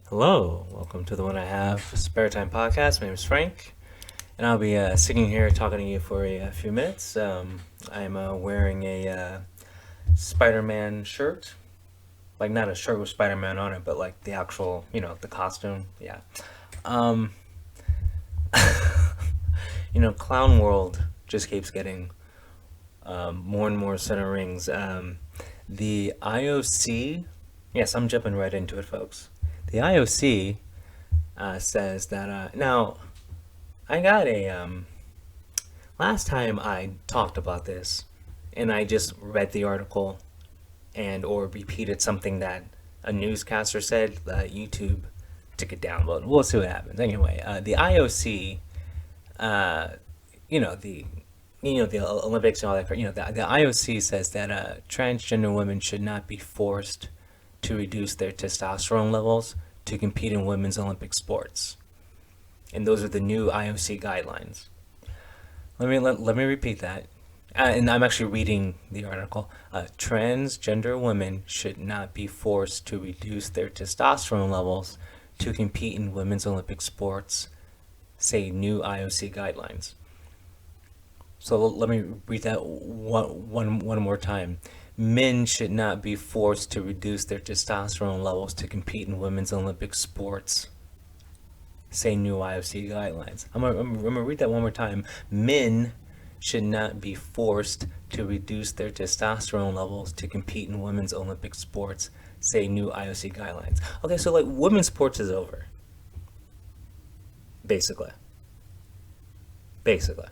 Hello, welcome to the One I Have Spare Time podcast. My name is Frank, and I'll be sitting here talking to you for a few minutes. I'm wearing a Spider Man shirt. Like, not a shirt with Spider Man on it, but like the actual, the costume. Yeah. Um, Clown World just keeps getting more and more center rings. The IOC, yes, I'm jumping right into it, folks. The IOC says that now I got a last time I talked about this, and I just read the article and or repeated something that a newscaster said. YouTube took it down, but we'll see what happens. Anyway, the IOC, uh, the the Olympics and all that. The IOC says that transgender women should not be forced to reduce their testosterone levels to compete in women's Olympic sports, and those are the new IOC guidelines. Let me repeat that. And I'm actually reading the article. Transgender women should not be forced to reduce their testosterone levels to compete in women's Olympic sports, say new IOC guidelines. So let me read that one more time. Men should not be forced to reduce their testosterone levels to compete in women's Olympic sports, say new IOC guidelines. I'm gonna read that one more time. Men should not be forced to reduce their testosterone levels to compete in women's Olympic sports, say new IOC guidelines. Okay, so like women's sports is over, basically. Basically.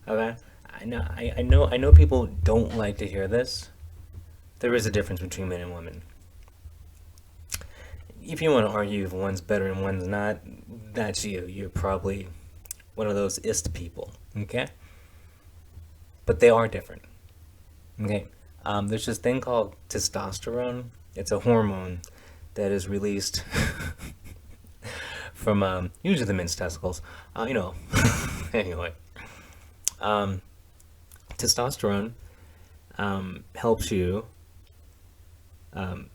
Okay? I know people don't like to hear this. There is a difference between men and women. If you want to argue if one's better and one's not, that's you. You're probably one of those ist people. Okay? But they are different. Okay? There's this thing called testosterone. It's a hormone that is released from usually the men's testicles. Anyway, um, testosterone helps you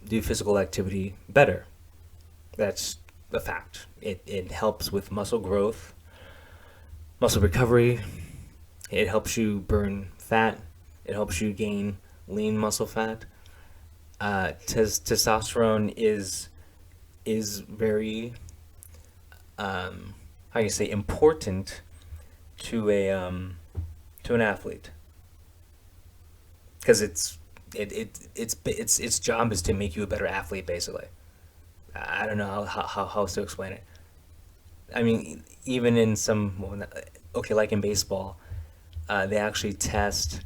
do physical activity better. That's a fact. It helps with muscle growth, muscle recovery. It helps you burn fat. It helps you gain lean muscle fat. Testosterone is very how you say important to a to an athlete because its job is to make you a better athlete. Basically, I don't know how else to explain it. I mean, even in some, okay, like in baseball, they actually test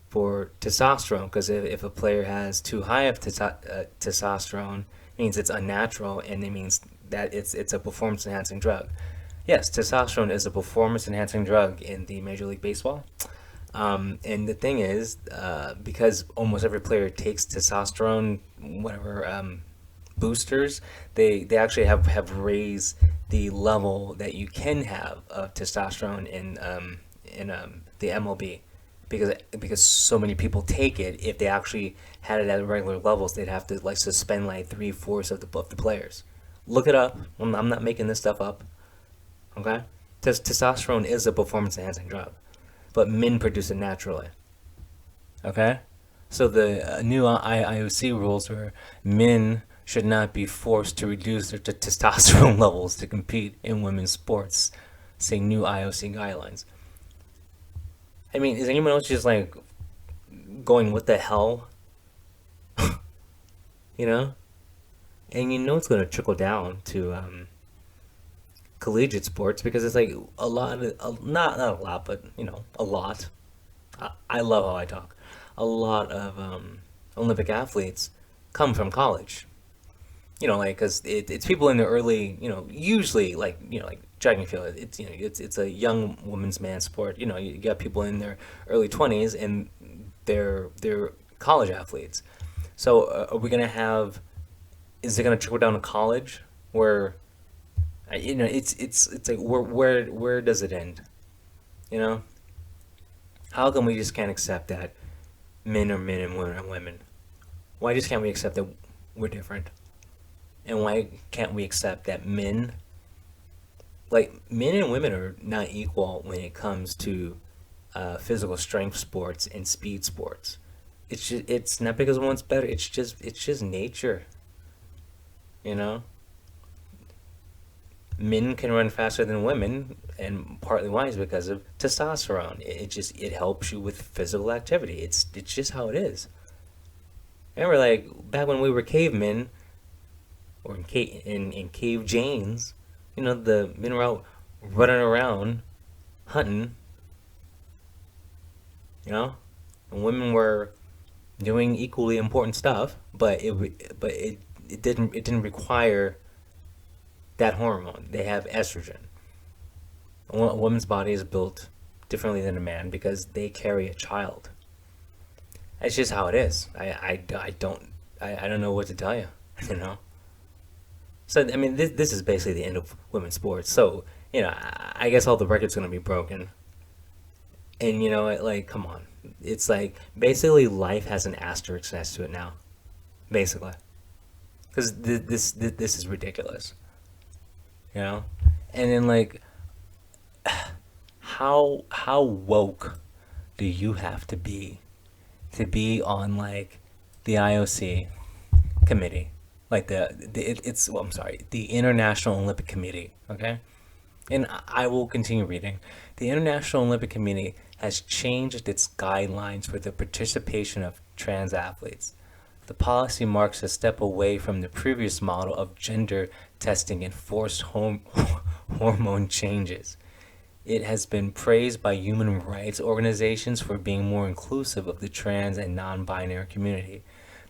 for testosterone because if a player has too high of testosterone, it means it's unnatural, and it means that it's a performance enhancing drug. Yes, testosterone is a performance enhancing drug in the Major League Baseball. And the thing is, because almost every player takes testosterone, whatever boosters, they actually have raised the level that you can have of testosterone in the MLB, because so many people take it. If they actually had it at regular levels, they'd have to like suspend like 3/4 of the players. Look it up. I'm not making this stuff up. Okay, testosterone is a performance enhancing drug, but men produce it naturally. Okay, so the new IOC rules are men should not be forced to reduce their testosterone levels to compete in women's sports, say new IOC guidelines. I mean, is anyone else just like going, what the hell? You know? And it's going to trickle down to collegiate sports because it's like a lot, not a lot, but a lot. I love how I talk. A lot of Olympic athletes come from college. Like because it's people in the early, usually like like track and field. It's a young woman's man sport. You got people in their early 20s and they're college athletes. So are we gonna have? Is it gonna trickle down to college where it's like where does it end? You know, how come we just can't accept that men are men and women are women? Why just can't we accept that we're different? And why can't we accept that men and women are not equal when it comes to physical strength sports and speed sports? It's not because one's better. It's just nature, you know. Men can run faster than women, and partly why is because of testosterone. It helps you with physical activity. It's just how it is. Remember, like back when we were cavemen, or in cave Janes, the men were out running around hunting, you know, and women were doing equally important stuff, but it didn't require that hormone. They have estrogen. A woman's body is built differently than a man because they carry a child. It's just how it is. I don't know what to tell you, you know. So I mean, this is basically the end of women's sports. So I guess all the records gonna be broken. And like, come on, it's like basically life has an asterisk next to it now, basically, because this is ridiculous, you know. And then like, how woke do you have to be on like the IOC committee, like it's well, I'm sorry, the International Olympic Committee, okay? And I will continue reading. The International Olympic Committee has changed its guidelines for the participation of trans athletes. The policy marks a step away from the previous model of gender testing and forced hormone changes. It has been praised by human rights organizations for being more inclusive of the trans and non-binary community.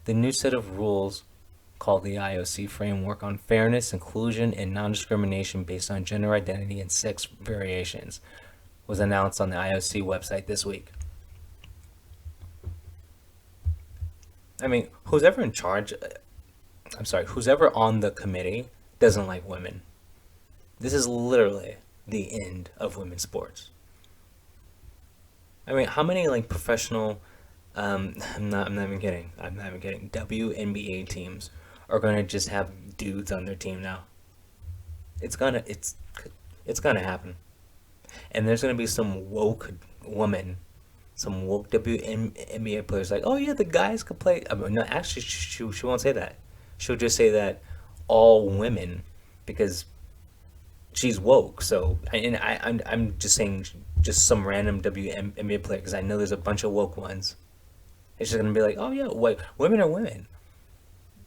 The new set of rules, called the IOC Framework on Fairness, Inclusion, and Non-Discrimination Based on Gender Identity and Sex Variations, was announced on the IOC website this week. I mean, who's ever on the committee doesn't like women. This is literally the end of women's sports. I mean, how many like professional, I'm not even kidding. I'm not even kidding. WNBA teams are gonna just have dudes on their team now. It's gonna happen. And there's gonna be some woke woman, some woke WNBA players like, oh yeah, the guys could play. I mean, no, actually, she won't say that. She'll just say that all women, because she's woke. So, I'm just saying, just some random WNBA player, because I know there's a bunch of woke ones. It's just gonna be like, oh yeah, women are women.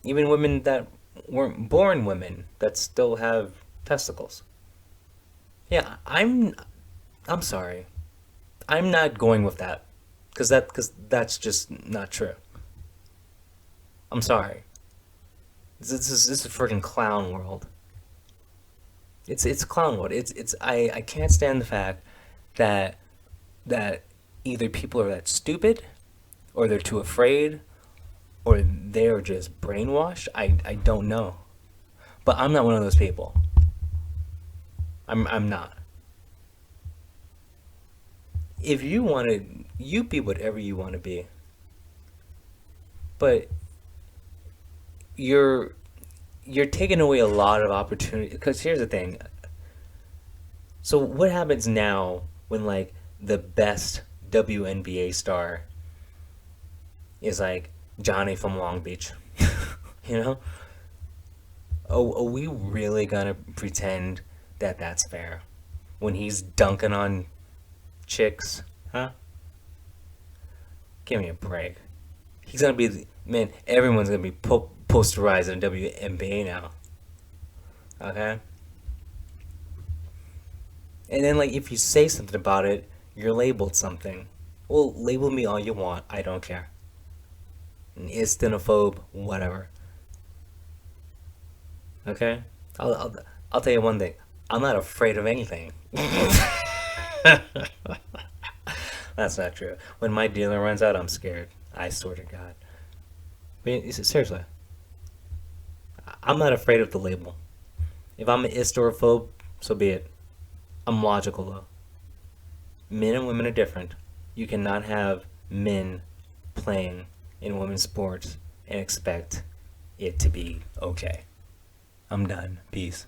Even women that weren't born women that still have testicles. Yeah, I'm sorry. I'm not going with that, because that's just not true. I'm sorry. This is freaking clown world. It's clown world. I can't stand the fact that that either people are that stupid, or they're too afraid, or they're just brainwashed. I don't know, but I'm not one of those people. I'm not. If you want to, you be whatever you want to be, but you're you're taking away a lot of opportunity. Because here's the thing. So what happens now when like the best WNBA star is like Johnny from Long Beach? You know? Oh, are we really gonna pretend that that's fair when he's dunking on chicks? Huh? Give me a break. He's gonna be man. Everyone's gonna be posterized in WNBA now. Okay. And then like if you say something about it, you're labeled something. Well, label me all you want. I don't care. An istinophobe, whatever. Okay. I'll tell you one thing. I'm not afraid of anything. That's not true. When my dealer runs out, I'm scared. I swear to God. I mean, seriously, I'm not afraid of the label. If I'm an istophobe, so be it. I'm logical though. Men and women are different. You cannot have men playing in women's sports and expect it to be okay. I'm done. Peace.